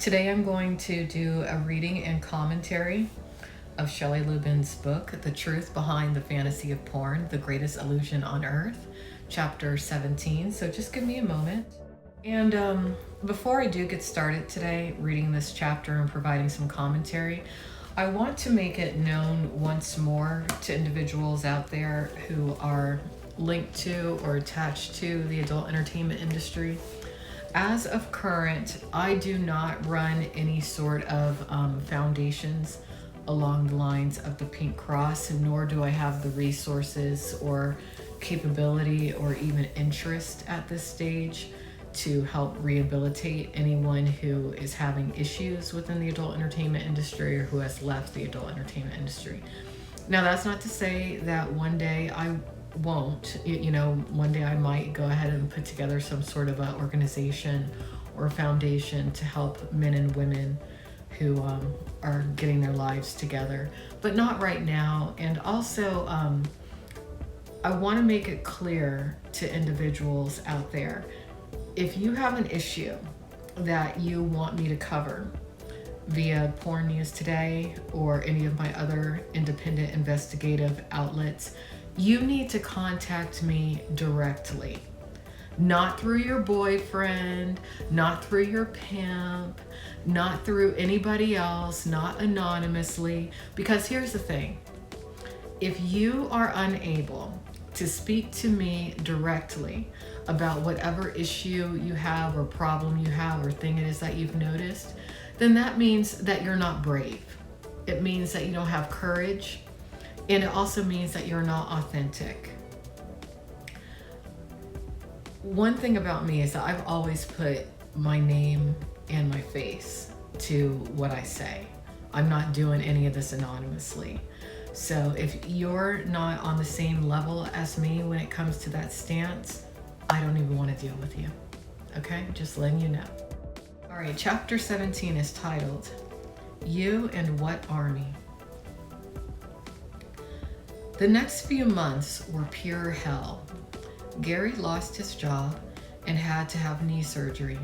Today I'm going to do a reading and commentary of Shelley Lubben's book, The Truth Behind the Fantasy of Porn, The Greatest Illusion on Earth, chapter 17. So just give me a moment. And before I do get started today reading this chapter and providing some commentary, I want to make it known once more to individuals out there who are linked to or attached to the adult entertainment industry. As of current, I do not run any sort of foundations along the lines of the Pink Cross, nor do I have the resources or capability or even interest at this stage to help rehabilitate anyone who is having issues within the adult entertainment industry or who has left the adult entertainment industry. Now, that's not to say that one day I won't. One day I might go ahead and put together some sort of an organization or foundation to help men and women who are getting their lives together, but not right now. And also, I want to make it clear to individuals out there, if you have an issue that you want me to cover via Porn News Today or any of my other independent investigative outlets, you need to contact me directly. Not through your boyfriend, not through your pimp, not through anybody else, not anonymously. Because here's the thing. If you are unable to speak to me directly about whatever issue you have or problem you have or thing it is that you've noticed, then that means that you're not brave. It means that you don't have courage. And it also means that you're not authentic. One thing about me is that I've always put my name and my face to what I say. I'm not doing any of this anonymously. So if you're not on the same level as me when it comes to that stance, I don't even want to deal with you. Okay? Just letting you know. All right, chapter 17 is titled, You and What Army? The next few months were pure hell. Gary lost his job and had to have knee surgery.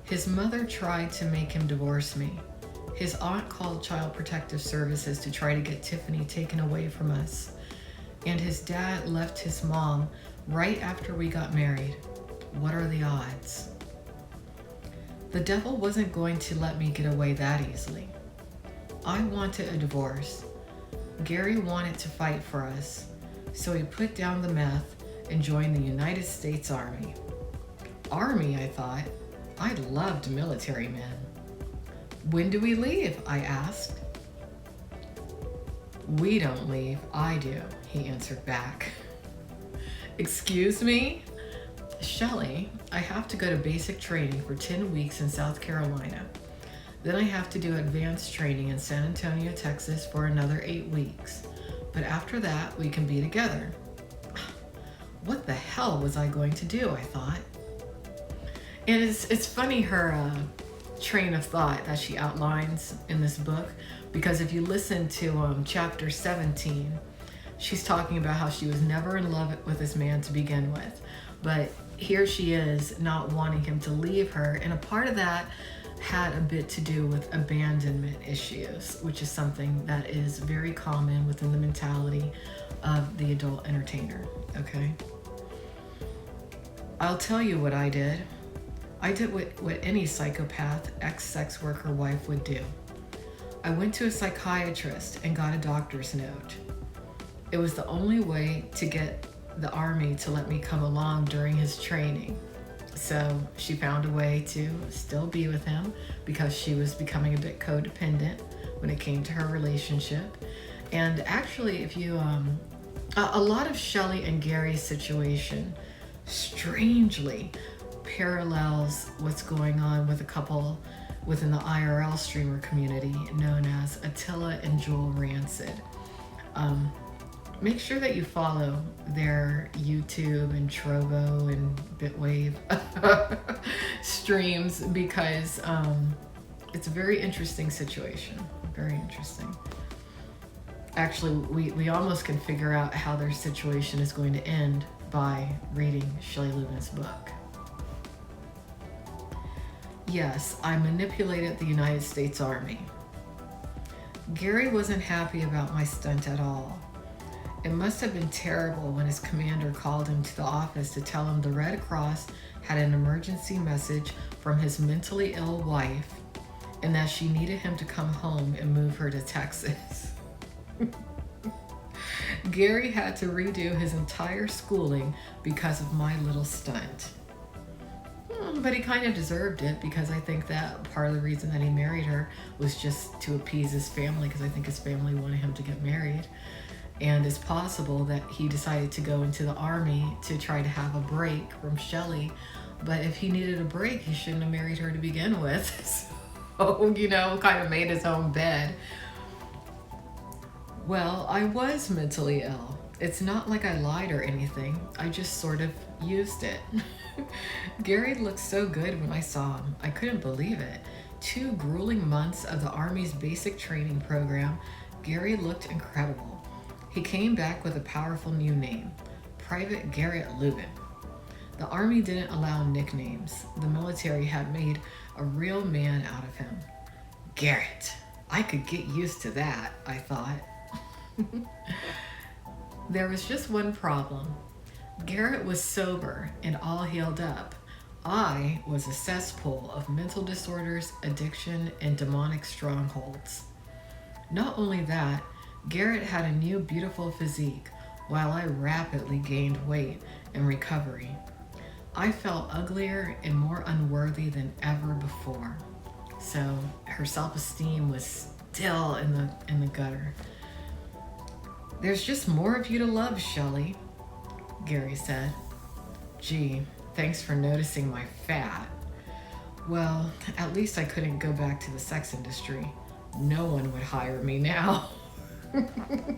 His mother tried to make him divorce me. His aunt called Child Protective Services to try to get Tiffany taken away from us. And his dad left his mom right after we got married. What are the odds? The devil wasn't going to let me get away that easily. I wanted a divorce. Gary wanted to fight for us, so he put down the meth and joined the United States Army. Army, I thought. I loved military men. When do we leave? I asked. We don't leave, I do, he answered back. Excuse me? Shelley, I have to go to basic training for 10 weeks in South Carolina. Then I have to do advanced training in San Antonio, Texas for another 8 weeks. But after that, we can be together. What the hell was I going to do, I thought. And it's funny her train of thought that she outlines in this book, because if you listen to chapter 17, she's talking about how she was never in love with this man to begin with. But here she is not wanting him to leave her. And a part of that had a bit to do with abandonment issues, which is something that is very common within the mentality of the adult entertainer, okay? I'll tell you what I did. I did what any psychopath, ex-sex worker wife would do. I went to a psychiatrist and got a doctor's note. It was the only way to get the Army to let me come along during his training. So she found a way to still be with him because she was becoming a bit codependent when it came to her relationship. And actually, if you, a lot of Shelley and Gary's situation strangely parallels what's going on with a couple within the IRL streamer community known as Attila and Joel Rancid. Make sure that you follow their YouTube and Trovo and Bitwave streams, because it's a very interesting situation. Very interesting. Actually, we almost can figure out how their situation is going to end by reading Shelley Lubben's book. Yes, I manipulated the United States Army. Gary wasn't happy about my stunt at all. It must have been terrible when his commander called him to the office to tell him the Red Cross had an emergency message from his mentally ill wife and that she needed him to come home and move her to Texas. Gary had to redo his entire schooling because of my little stunt. But he kind of deserved it, because I think that part of the reason that he married her was just to appease his family, because I think his family wanted him to get married. And it's possible that he decided to go into the army to try to have a break from Shelley. But if he needed a break, he shouldn't have married her to begin with. So, kind of made his own bed. Well, I was mentally ill. It's not like I lied or anything. I just sort of used it. Gary looked so good when I saw him. I couldn't believe it. 2 grueling months of the Army's basic training program, Gary looked incredible. He came back with a powerful new name, Private Garrett Lubben. The Army didn't allow nicknames. The military had made a real man out of him. Garrett. I could get used to that, I thought. There was just one problem. Garrett was sober and all healed up. I was a cesspool of mental disorders, addiction, and demonic strongholds. Not only that, Garrett had a new beautiful physique, while I rapidly gained weight in recovery. I felt uglier and more unworthy than ever before. So her self-esteem was still in the gutter. There's just more of you to love, Shelley, Gary said. Gee, thanks for noticing my fat. Well, at least I couldn't go back to the sex industry. No one would hire me now.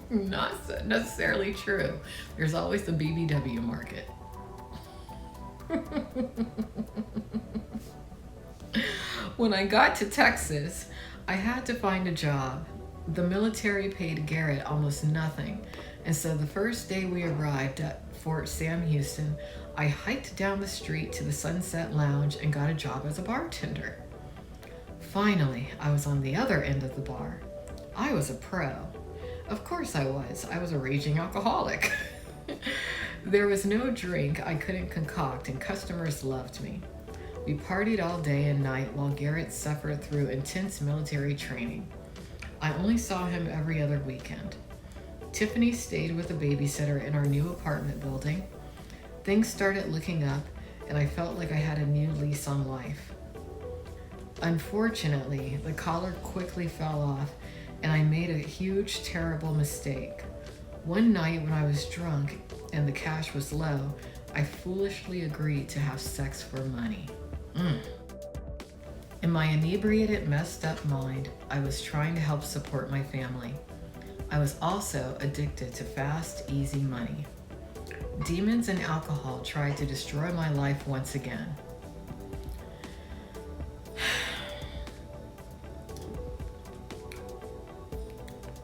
Not necessarily true. There's always the BBW market. When I got to Texas, I had to find a job. The military paid Garrett almost nothing, and so the first day we arrived at Fort Sam Houston, I hiked down the street to the Sunset Lounge and got a job as a bartender. Finally, I was on the other end of the bar. I was a pro. Of course I was. I was a raging alcoholic. There was no drink I couldn't concoct, and customers loved me. We partied all day and night while Garrett suffered through intense military training. I only saw him every other weekend. Tiffany stayed with a babysitter in our new apartment building. Things started looking up, and I felt like I had a new lease on life. Unfortunately, the collar quickly fell off, and I made a huge, terrible mistake. One night when I was drunk and the cash was low, I foolishly agreed to have sex for money. In my inebriated, messed up mind, I was trying to help support my family. I was also addicted to fast, easy money. Demons and alcohol tried to destroy my life once again.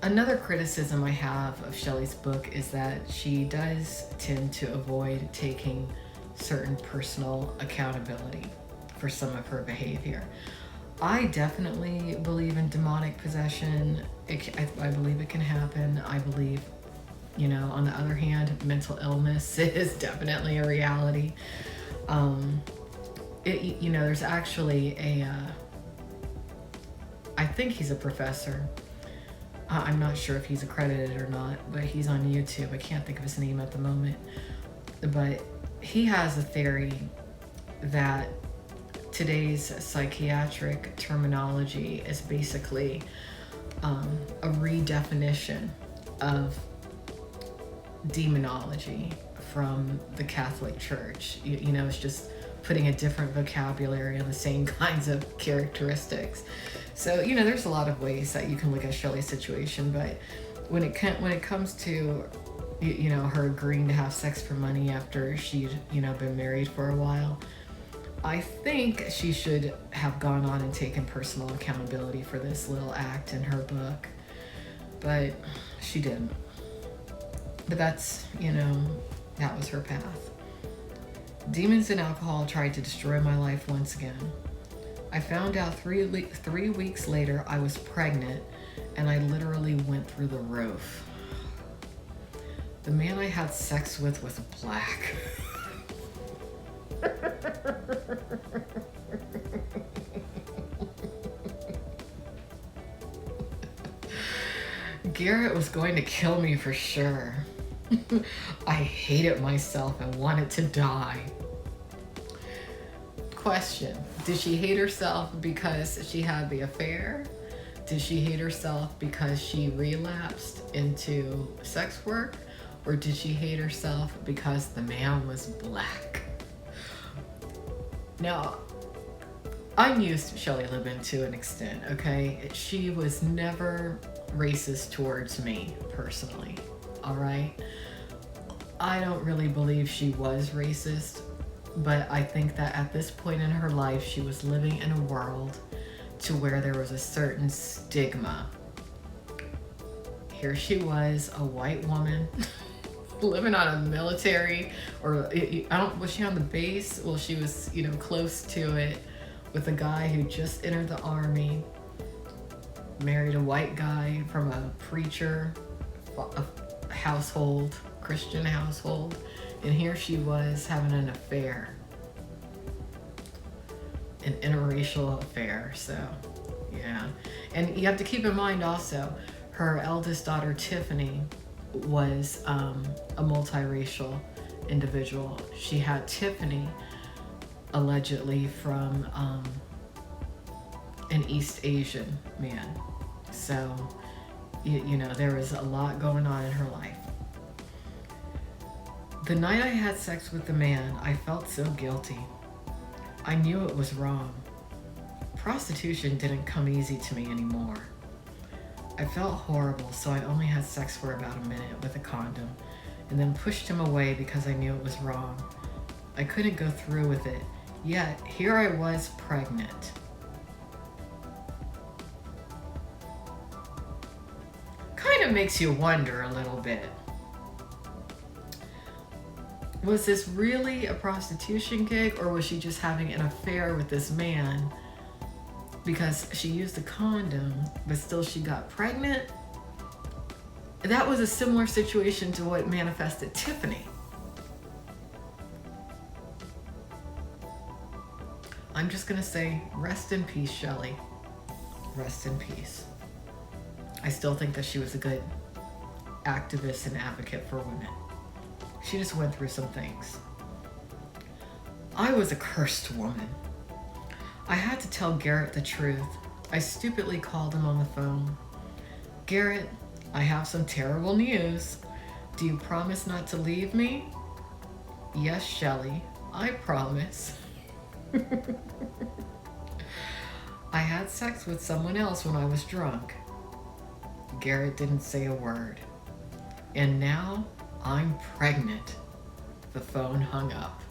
Another criticism I have of Shelley's book is that she does tend to avoid taking certain personal accountability for some of her behavior. I definitely believe in demonic possession. I believe it can happen. I believe, on the other hand, mental illness is definitely a reality. There's actually I think he's a professor. I'm not sure if he's accredited or not, but he's on YouTube. I can't think of his name at the moment. But he has a theory that today's psychiatric terminology is basically a redefinition of demonology from the Catholic Church. It's just putting a different vocabulary on the same kinds of characteristics. So, there's a lot of ways that you can look at Shelley's situation, but when it comes to, her agreeing to have sex for money after she'd, been married for a while, I think she should have gone on and taken personal accountability for this little act in her book, but she didn't. But that's, that was her path. Demons and alcohol tried to destroy my life once again. I found out 3 weeks later I was pregnant, and I literally went through the roof. The man I had sex with was black. Garrett was going to kill me for sure. I hated myself and wanted to die. Question: did she hate herself because she had the affair? Did she hate herself because she relapsed into sex work? Or did she hate herself because the man was black? Now, I'm used to Shelley Lubben to an extent, okay? She was never racist towards me, personally, all right? I don't really believe she was racist, but I think that at this point in her life, she was living in a world to where there was a certain stigma. Here she was, a white woman, living on a military, or was she on the base? Well, she was, close to it, with a guy who just entered the army, married a white guy from a preacher, a household, Christian household, and here she was having an affair, an interracial affair. So yeah, and you have to keep in mind also, her eldest daughter Tiffany was a multiracial individual. She had Tiffany allegedly from an East Asian man. So there was a lot going on in her life. The night I had sex with the man, I felt so guilty. I knew it was wrong. Prostitution didn't come easy to me anymore. I felt horrible, so I only had sex for about a minute with a condom, and then pushed him away because I knew it was wrong. I couldn't go through with it, yet here I was pregnant. Kind of makes you wonder a little bit. Was this really a prostitution gig, or was she just having an affair with this man because she used a condom, but still she got pregnant? That was a similar situation to what manifested Tiffany. I'm just gonna say, rest in peace, Shelley. Rest in peace. I still think that she was a good activist and advocate for women. She just went through some things. I was a cursed woman. I had to tell Garrett the truth. I stupidly called him on the phone. Garrett, I have some terrible news. Do you promise not to leave me? Yes, Shelley, I promise. I had sex with someone else when I was drunk. Garrett didn't say a word. And now I'm pregnant. The phone hung up.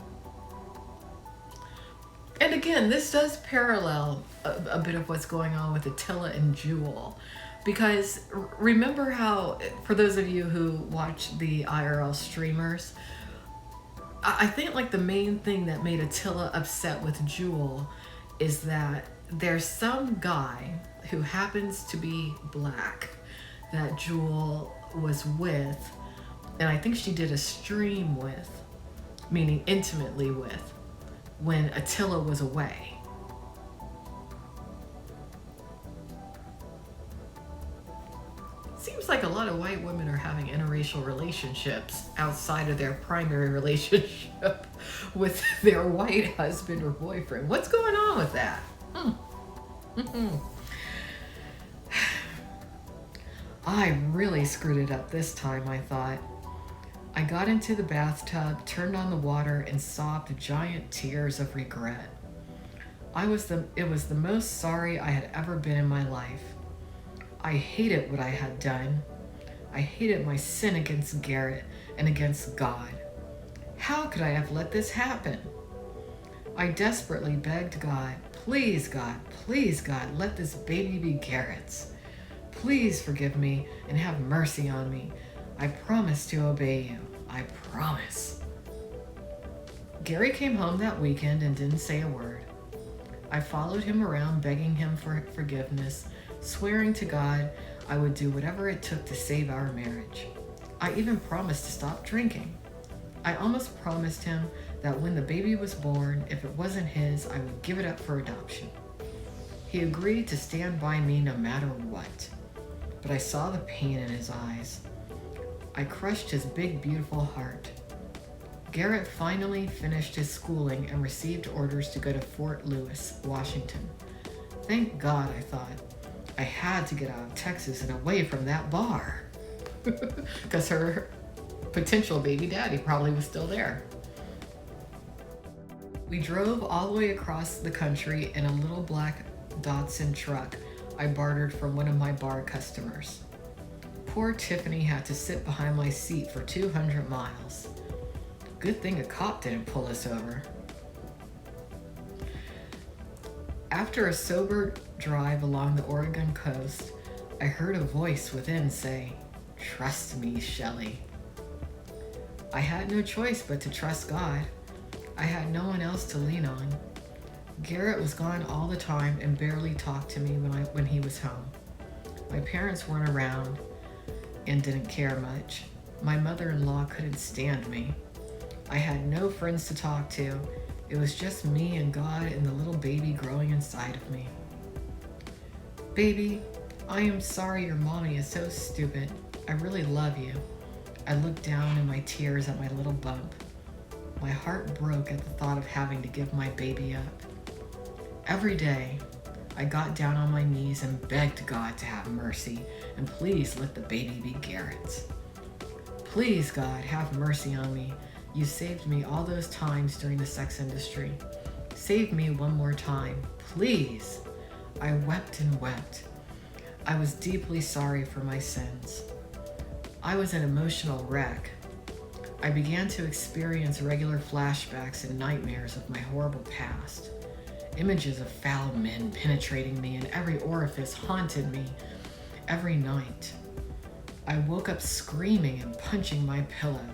And again, this does parallel a bit of what's going on with Attila and Jewel. Because remember how, for those of you who watch the IRL streamers, I think like the main thing that made Attila upset with Jewel is that there's some guy who happens to be black that Jewel was with, and I think she did a stream with, meaning intimately with, when Attila was away. Seems like a lot of white women are having interracial relationships outside of their primary relationship with their white husband or boyfriend. What's going on with that? I really screwed it up this time, I thought. I got into the bathtub, turned on the water, and sobbed giant tears of regret. It was the most sorry I had ever been in my life. I hated what I had done. I hated my sin against Garrett and against God. How could I have let this happen? I desperately begged God, please God, let this baby be Garrett's. Please forgive me and have mercy on me. I promise to obey you. I promise. Gary came home that weekend and didn't say a word. I followed him around, begging him for forgiveness, swearing to God I would do whatever it took to save our marriage. I even promised to stop drinking. I almost promised him that when the baby was born, if it wasn't his, I would give it up for adoption. He agreed to stand by me no matter what, but I saw the pain in his eyes. I crushed his big, beautiful heart. Garrett finally finished his schooling and received orders to go to Fort Lewis, Washington. Thank God, I thought. I had to get out of Texas and away from that bar. Because her potential baby daddy probably was still there. We drove all the way across the country in a little black Datsun truck I bartered from one of my bar customers. Poor Tiffany had to sit behind my seat for 200 miles. Good thing a cop didn't pull us over. After a sober drive along the Oregon coast, I heard a voice within say, "Trust me, Shelley." I had no choice but to trust God. I had no one else to lean on. Garrett was gone all the time and barely talked to me when he was home. My parents weren't around and didn't care much. My mother-in-law couldn't stand me. I had no friends to talk to. It was just me and God and the little baby growing inside of me. "Baby, I am sorry your mommy is so stupid. I really love you." I looked down in my tears at my little bump. My heart broke at the thought of having to give my baby up. Every day, I got down on my knees and begged God to have mercy and please let the baby be Garrett's. "Please, God, have mercy on me. You saved me all those times during the sex industry. Save me one more time, please." I wept and wept. I was deeply sorry for my sins. I was an emotional wreck. I began to experience regular flashbacks and nightmares of my horrible past. Images of foul men penetrating me in every orifice haunted me every night. I woke up screaming and punching my pillow.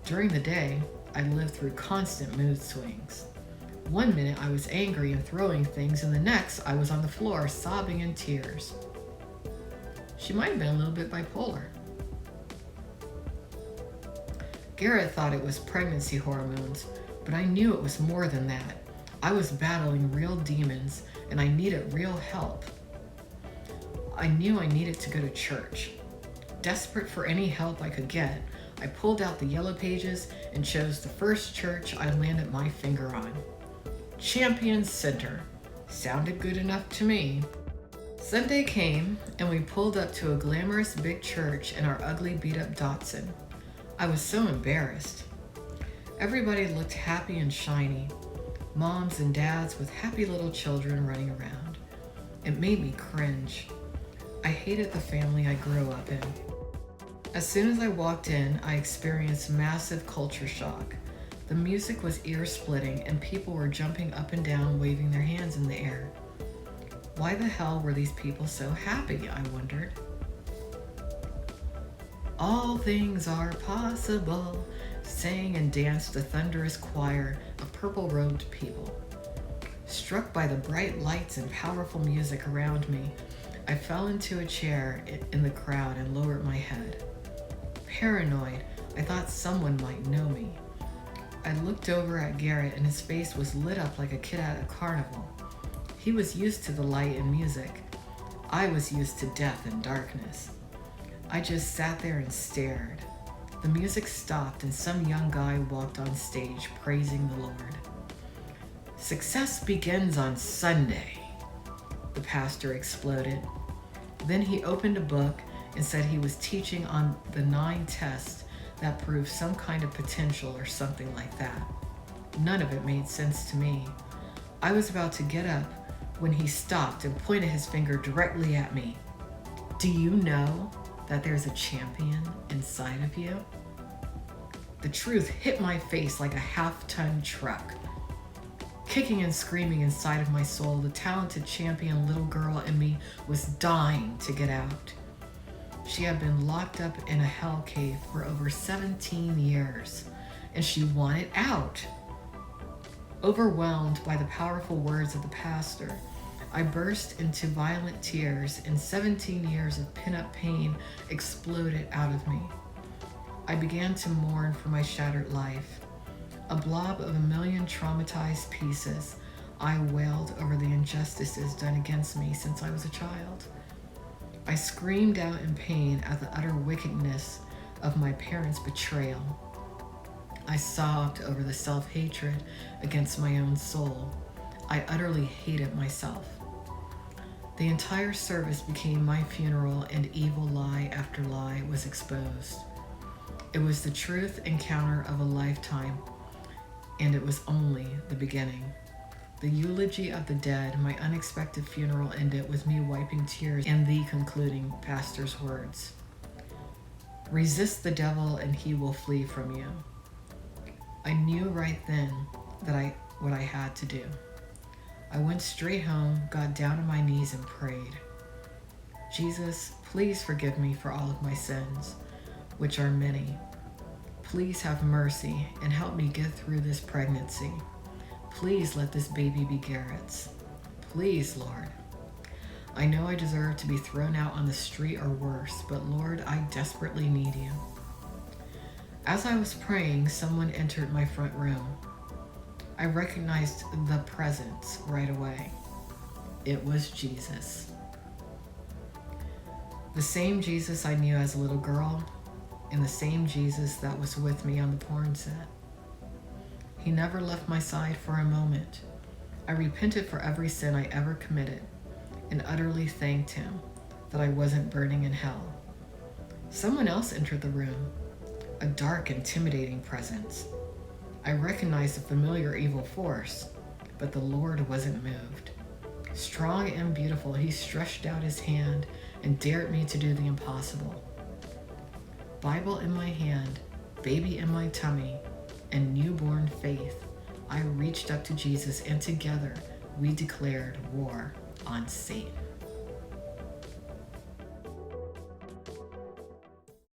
During the day, I lived through constant mood swings. One minute I was angry and throwing things, and the next I was on the floor sobbing in tears. She might have been a little bit bipolar. Garrett thought it was pregnancy hormones, but I knew it was more than that. I was battling real demons, and I needed real help. I knew I needed to go to church. Desperate for any help I could get, I pulled out the yellow pages and chose the first church I landed my finger on. Champion Center. Sounded good enough to me. Sunday came, and we pulled up to a glamorous big church in our ugly beat-up Datsun. I was so embarrassed. Everybody looked happy and shiny. Moms and dads with happy little children running around. It made me cringe. I hated the family I grew up in. As soon as I walked in, I experienced massive culture shock. The music was ear-splitting and people were jumping up and down, waving their hands in the air. Why the hell were these people so happy, I wondered. All things are possible, sang and danced a thunderous choir of purple-robed people. Struck by the bright lights and powerful music around me, I fell into a chair in the crowd and lowered my head. Paranoid, I thought someone might know me. I looked over at Garrett and his face was lit up like a kid at a carnival. He was used to the light and music. I was used to death and darkness. I just sat there and stared. The music stopped and some young guy walked on stage praising the Lord. "Success begins on Sunday," the pastor exploded. Then he opened a book and said he was teaching on the 9 tests that prove some kind of potential or something like that. None of it made sense to me. I was about to get up when he stopped and pointed his finger directly at me. "Do you know that there's a champion inside of you?" The truth hit my face like a half-ton truck. Kicking and screaming inside of my soul, the talented champion little girl in me was dying to get out. She had been locked up in a hell cave for over 17 years, and she wanted out. Overwhelmed by the powerful words of the pastor, I burst into violent tears, and 17 years of pent-up pain exploded out of me. I began to mourn for my shattered life. A blob of a million traumatized pieces, I wailed over the injustices done against me since I was a child. I screamed out in pain at the utter wickedness of my parents' betrayal. I sobbed over the self-hatred against my own soul. I utterly hated myself. The entire service became my funeral, and evil lie after lie was exposed. It was the truth encounter of a lifetime, and it was only the beginning. The eulogy of the dead, my unexpected funeral, ended with me wiping tears and the concluding pastor's words. Resist the devil and he will flee from you. I knew right then what I had to do. I went straight home, got down on my knees and prayed. Jesus, please forgive me for all of my sins, which are many. Please have mercy and help me get through this pregnancy. Please let this baby be Garrett's. Please, Lord. I know I deserve to be thrown out on the street or worse, but Lord, I desperately need you. As I was praying, someone entered my front room. I recognized the presence right away. It was Jesus. The same Jesus I knew as a little girl, and the same Jesus that was with me on the porn set. He never left my side for a moment. I repented for every sin I ever committed and utterly thanked him that I wasn't burning in hell. Someone else entered the room, a dark, intimidating presence. I recognized a familiar evil force, but the Lord wasn't moved. Strong and beautiful, he stretched out his hand and dared me to do the impossible. Bible in my hand, baby in my tummy, and newborn faith, I reached up to Jesus, and together we declared war on Satan.